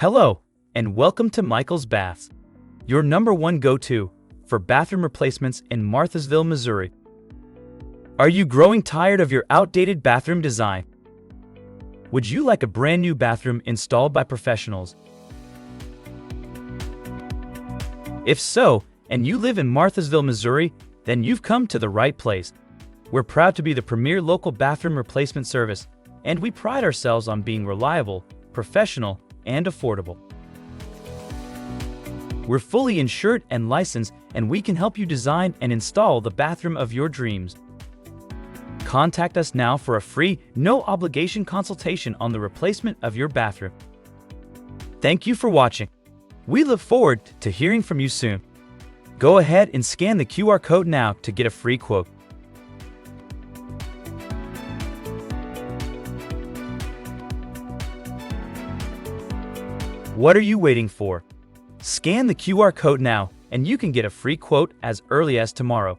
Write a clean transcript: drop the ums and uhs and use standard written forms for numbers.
Hello, and welcome to Michael's Baths, your #1 go-to for bathroom replacements in Marthasville, Missouri. Are you growing tired of your outdated bathroom design? Would you like a brand new bathroom installed by professionals? If so, and you live in Marthasville, Missouri, then you've come to the right place. We're proud to be the premier local bathroom replacement service, and we pride ourselves on being reliable, professional, and affordable. We're fully insured and licensed, and we can help you design and install the bathroom of your dreams. Contact us now for a free, no-obligation consultation on the replacement of your bathroom. Thank you for watching. We look forward to hearing from you soon. Go ahead and scan the QR code now to get a free quote. What are you waiting for? Scan the QR code now, and you can get a free quote as early as tomorrow.